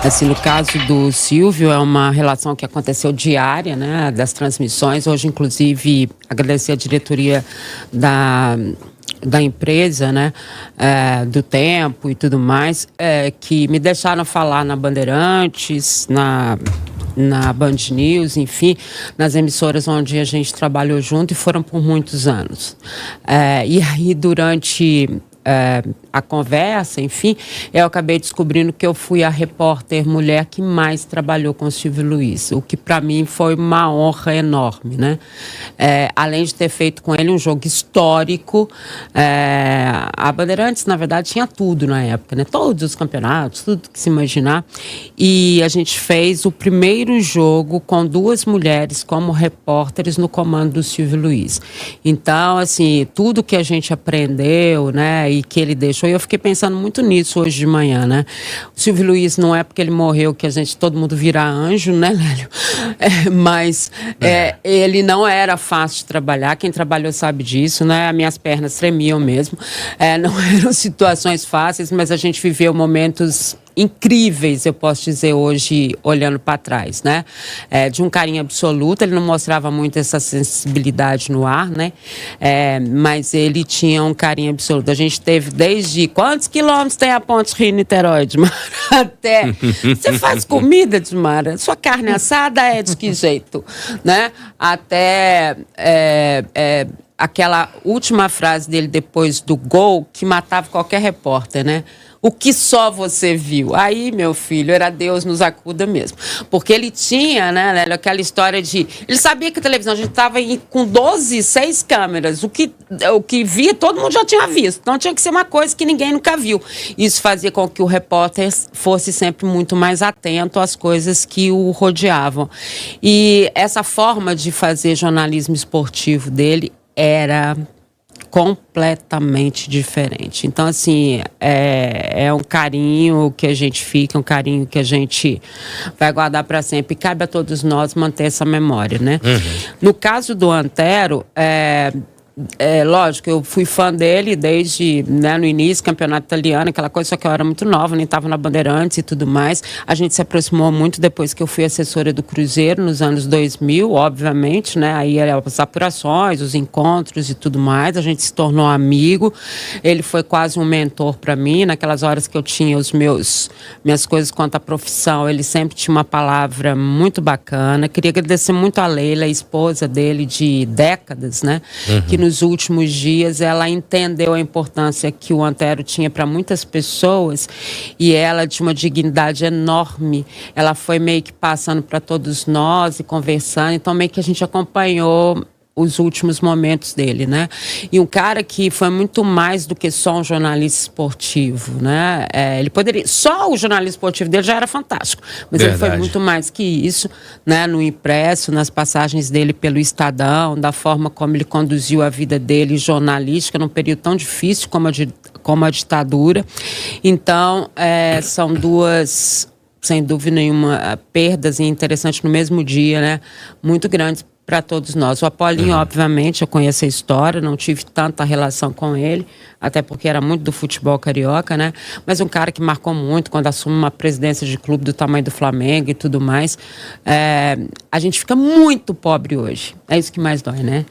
Assim, no caso do Silvio, é uma relação que aconteceu diária, né, das transmissões. Hoje, inclusive, agradecer a diretoria da empresa, né, do Tempo e tudo mais, que me deixaram falar na Bandeirantes, na Band News, enfim, nas emissoras onde a gente trabalhou junto, e foram por muitos anos. E aí, durante a conversa, enfim, eu acabei descobrindo que eu fui a repórter mulher que mais trabalhou com o Silvio Luiz, o que para mim foi uma honra enorme, né? Além de ter feito com ele um jogo histórico, a Bandeirantes, na verdade, tinha tudo na época, né? Todos os campeonatos, tudo que se imaginar, e a gente fez o primeiro jogo com 2 mulheres como repórteres no comando do Silvio Luiz. Então, assim, tudo que a gente aprendeu, né, e que ele deixou, e eu fiquei pensando muito nisso hoje de manhã, né? O Silvio Luiz não é porque ele morreu que todo mundo vira anjo, né, Lélio? Mas ele não era fácil de trabalhar, quem trabalhou sabe disso, né? As minhas pernas tremiam mesmo. Não eram situações fáceis, mas a gente viveu momentos incríveis, eu posso dizer hoje, olhando para trás, né? De um carinho absoluto, ele não mostrava muito essa sensibilidade no ar, né? Mas ele tinha um carinho absoluto. A gente teve desde quantos quilômetros tem a Ponte Rio-Niterói, Edmara? Até você faz comida, Edmara? Sua carne assada é de que jeito, né? Até aquela última frase dele depois do gol que matava qualquer repórter, né? O que só você viu? Aí, meu filho, era Deus nos acuda mesmo. Porque ele tinha, né, aquela história de... Ele sabia que a televisão, a gente estava com 6 câmeras. O que via, todo mundo já tinha visto. Então, tinha que ser uma coisa que ninguém nunca viu. Isso fazia com que o repórter fosse sempre muito mais atento às coisas que o rodeavam. E essa forma de fazer jornalismo esportivo dele era completamente diferente. Então, assim, é um carinho que a gente fica, um carinho que a gente vai guardar para sempre. E cabe a todos nós manter essa memória, né? No caso do Antero, lógico, eu fui fã dele desde, né, no início, campeonato italiano, aquela coisa, só que eu era muito nova, nem estava na Bandeirantes e tudo mais. A gente se aproximou muito depois que eu fui assessora do Cruzeiro, nos anos 2000, obviamente, né? Aí as apurações, os encontros e tudo mais, a gente se tornou amigo. Ele foi quase um mentor para mim, naquelas horas que eu tinha minhas coisas quanto à profissão, ele sempre tinha uma palavra muito bacana. Queria agradecer muito a Leila, a esposa dele de décadas, né? Que nos últimos dias ela entendeu a importância que o Antero tinha para muitas pessoas, e ela, de uma dignidade enorme, ela foi meio que passando para todos nós e conversando, então meio que a gente acompanhou os últimos momentos dele, né? E um cara que foi muito mais do que só um jornalista esportivo, né? Ele poderia... Só o jornalismo esportivo dele já era fantástico, mas Verdade. Ele foi muito mais que isso, né? No impresso, nas passagens dele pelo Estadão, da forma como ele conduziu a vida dele jornalística num período tão difícil como a ditadura. Então, são duas, sem dúvida nenhuma, perdas interessantes no mesmo dia, né? Muito grandes para todos nós. O Apolinho, obviamente, eu conheço a história, não tive tanta relação com ele, até porque era muito do futebol carioca, né? Mas um cara que marcou muito quando assume uma presidência de clube do tamanho do Flamengo e tudo mais. A gente fica muito pobre hoje. É isso que mais dói, né?